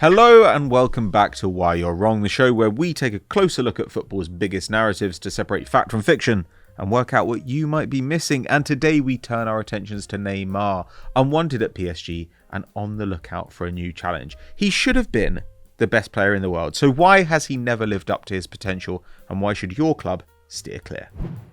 Hello and welcome back to Why You're Wrong, the show where we take a closer look at football's biggest narratives to separate fact from fiction and work out what you might be missing. And today we turn our attentions to Neymar, unwanted at PSG and on the lookout for a new challenge. He should have been the best player in the world, so why has he never lived up to his potential, and why should your club steer clear?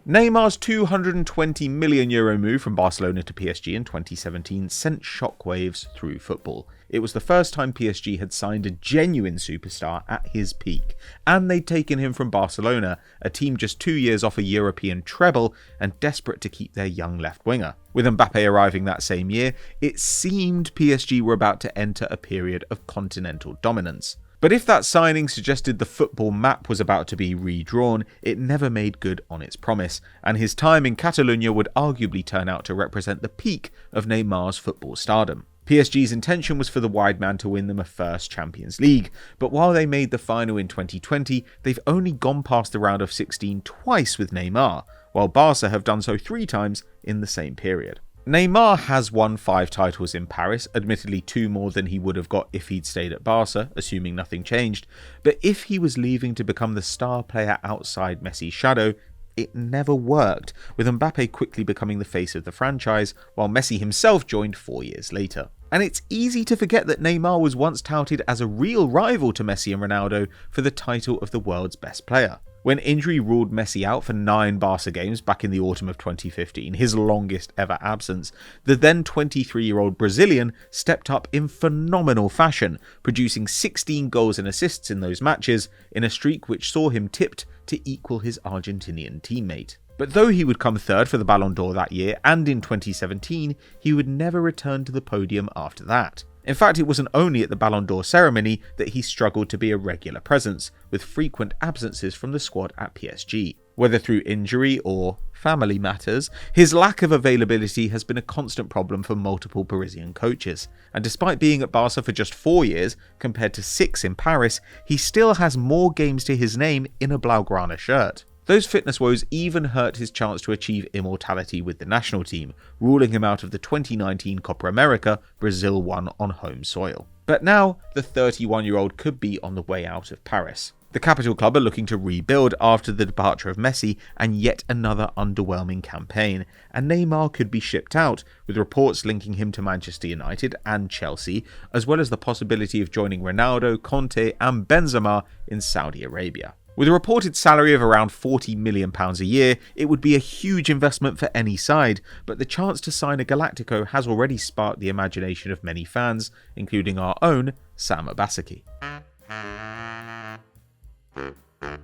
Neymar's €220 million move from Barcelona to PSG in 2017 sent shockwaves through football. It was the first time PSG had signed a genuine superstar at his peak, and they'd taken him from Barcelona, a team just 2 years off a European treble and desperate to keep their young left winger. With Mbappe arriving that same year, it seemed PSG were about to enter a period of continental dominance. But if that signing suggested the football map was about to be redrawn, it never made good on its promise, and his time in Catalonia would arguably turn out to represent the peak of Neymar's football stardom. PSG's intention was for the wide man to win them a first Champions League, but while they made the final in 2020, they've only gone past the round of 16 twice with Neymar, while Barca have done so 3 times in the same period. Neymar has won 5 titles in Paris, admittedly 2 more than he would have got if he'd stayed at Barca, assuming nothing changed, but if he was leaving to become the star player outside Messi's shadow, it never worked, with Mbappe quickly becoming the face of the franchise, while Messi himself joined 4 years later. And it's easy to forget that Neymar was once touted as a real rival to Messi and Ronaldo for the title of the world's best player. When injury ruled Messi out for 9 Barca games back in the autumn of 2015, his longest ever absence, the then 23-year-old Brazilian stepped up in phenomenal fashion, producing 16 goals and assists in those matches, in a streak which saw him tipped to equal his Argentinian teammate. But though he would come third for the Ballon d'Or that year and in 2017, he would never return to the podium after that. In fact, it wasn't only at the Ballon d'Or ceremony that he struggled to be a regular presence, with frequent absences from the squad at PSG. Whether through injury or family matters, his lack of availability has been a constant problem for multiple Parisian coaches. And despite being at Barca for just 4 years, compared to 6 in Paris, he still has more games to his name in a Blaugrana shirt. Those fitness woes even hurt his chance to achieve immortality with the national team, ruling him out of the 2019 Copa America Brazil won on home soil. But now, the 31-year-old could be on the way out of Paris. The capital club are looking to rebuild after the departure of Messi and yet another underwhelming campaign, and Neymar could be shipped out, with reports linking him to Manchester United and Chelsea, as well as the possibility of joining Ronaldo, Conte and Benzema in Saudi Arabia. With a reported salary of around £40 million a year, it would be a huge investment for any side, but the chance to sign a Galactico has already sparked the imagination of many fans, including our own Sam Obaseki.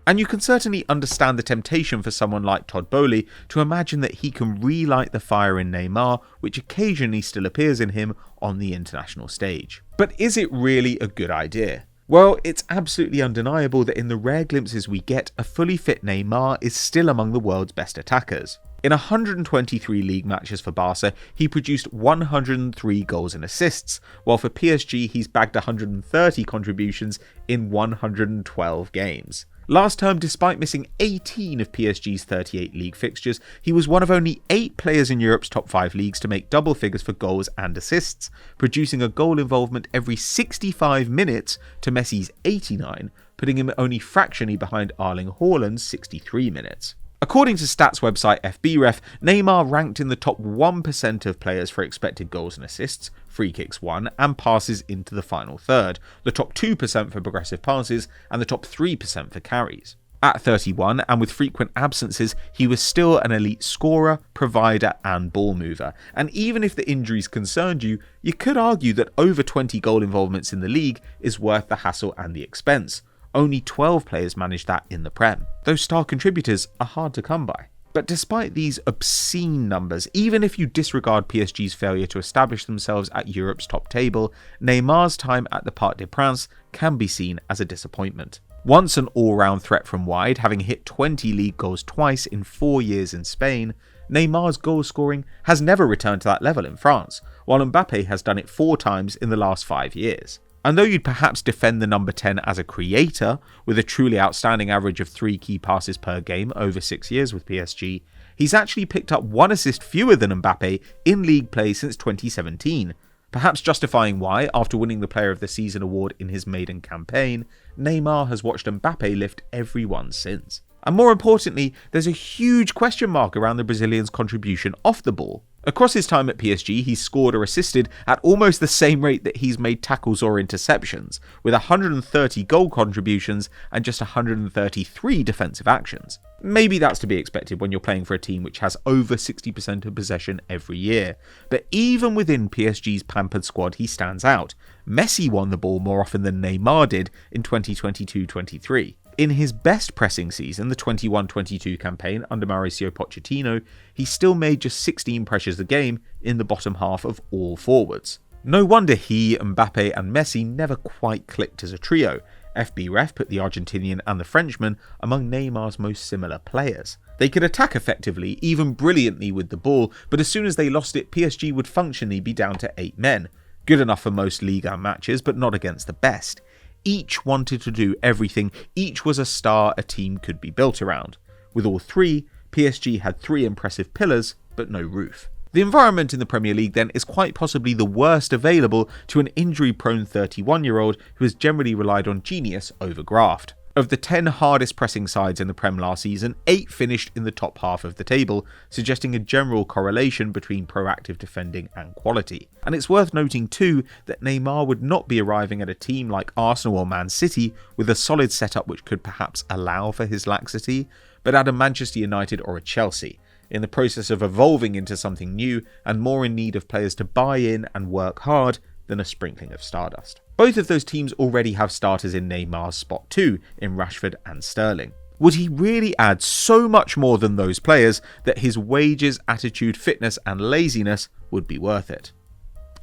And you can certainly understand the temptation for someone like Todd Boehly to imagine that he can relight the fire in Neymar, which occasionally still appears in him on the international stage. But is it really a good idea? Well, it's absolutely undeniable that in the rare glimpses we get, a fully fit Neymar is still among the world's best attackers. In 123 league matches for Barca, he produced 103 goals and assists, while for PSG he's bagged 130 contributions in 112 games. Last term, despite missing 18 of PSG's 38 league fixtures, he was one of only 8 players in Europe's top 5 leagues to make double figures for goals and assists, producing a goal involvement every 65 minutes to Messi's 89, putting him only fractionally behind Erling Haaland's 63 minutes. According to stats website FBref, Neymar ranked in the top 1% of players for expected goals and assists, free kicks won, and passes into the final third, the top 2% for progressive passes, and the top 3% for carries. At 31, and with frequent absences, he was still an elite scorer, provider, and ball mover. And even if the injuries concerned you, you could argue that over 20 goal involvements in the league is worth the hassle and the expense. Only 12 players managed that in the Prem. Those star contributors are hard to come by. But despite these obscene numbers, even if you disregard PSG's failure to establish themselves at Europe's top table, Neymar's time at the Parc des Princes can be seen as a disappointment. Once an all-round threat from wide, having hit 20 league goals twice in 4 years in Spain, Neymar's goal scoring has never returned to that level in France, while Mbappe has done it 4 times in the last 5 years. And though you'd perhaps defend the number 10 as a creator, with a truly outstanding average of 3 key passes per game over 6 years with PSG, he's actually picked up 1 assist fewer than Mbappe in league play since 2017. Perhaps justifying why, after winning the Player of the Season award in his maiden campaign, Neymar has watched Mbappe lift everyone since. And more importantly, there's a huge question mark around the Brazilian's contribution off the ball. Across his time at PSG, he's scored or assisted at almost the same rate that he's made tackles or interceptions, with 130 goal contributions and just 133 defensive actions. Maybe that's to be expected when you're playing for a team which has over 60% of possession every year, but even within PSG's pampered squad, he stands out. Messi won the ball more often than Neymar did in 2022-23. In his best pressing season, the 21-22 campaign under Mauricio Pochettino, he still made just 16 pressures a game in the bottom half of all forwards. No wonder he, Mbappe and Messi never quite clicked as a trio. FBref put the Argentinian and the Frenchman among Neymar's most similar players. They could attack effectively, even brilliantly with the ball, but as soon as they lost it, PSG would functionally be down to 8 men. Good enough for most Liga matches, but not against the best. Each wanted to do everything, each was a star a team could be built around. With all three, PSG had 3 impressive pillars, but no roof. The environment in the Premier League then is quite possibly the worst available to an injury-prone 31-year-old who has generally relied on genius over graft. Of the 10 hardest pressing sides in the Prem last season, 8 finished in the top half of the table, suggesting a general correlation between proactive defending and quality. And it's worth noting too that Neymar would not be arriving at a team like Arsenal or Man City with a solid setup which could perhaps allow for his laxity, but at a Manchester United or a Chelsea, in the process of evolving into something new and more in need of players to buy in and work hard than a sprinkling of stardust. Both of those teams already have starters in Neymar's spot too, in Rashford and Sterling. Would he really add so much more than those players that his wages, attitude, fitness and laziness would be worth it?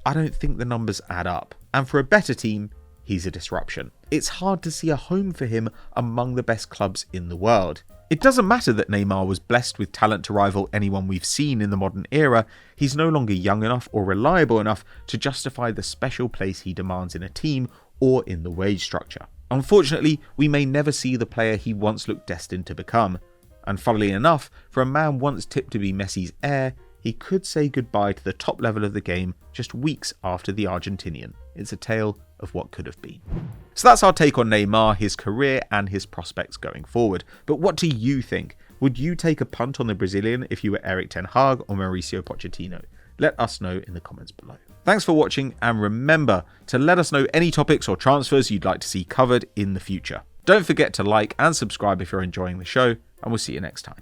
I don't think the numbers add up, and for a better team, he's a disruption. It's hard to see a home for him among the best clubs in the world. It doesn't matter that Neymar was blessed with talent to rival anyone we've seen in the modern era, he's no longer young enough or reliable enough to justify the special place he demands in a team or in the wage structure. Unfortunately, we may never see the player he once looked destined to become. And funnily enough, for a man once tipped to be Messi's heir, he could say goodbye to the top level of the game just weeks after the Argentinian. It's a tale of what could have been. So that's our take on Neymar, his career and his prospects going forward. But what do you think? Would you take a punt on the Brazilian if you were Erik ten Hag or Mauricio Pochettino? Let us know in the comments below. Thanks for watching, and remember to let us know any topics or transfers you'd like to see covered in the future. Don't forget to like and subscribe if you're enjoying the show, and we'll see you next time.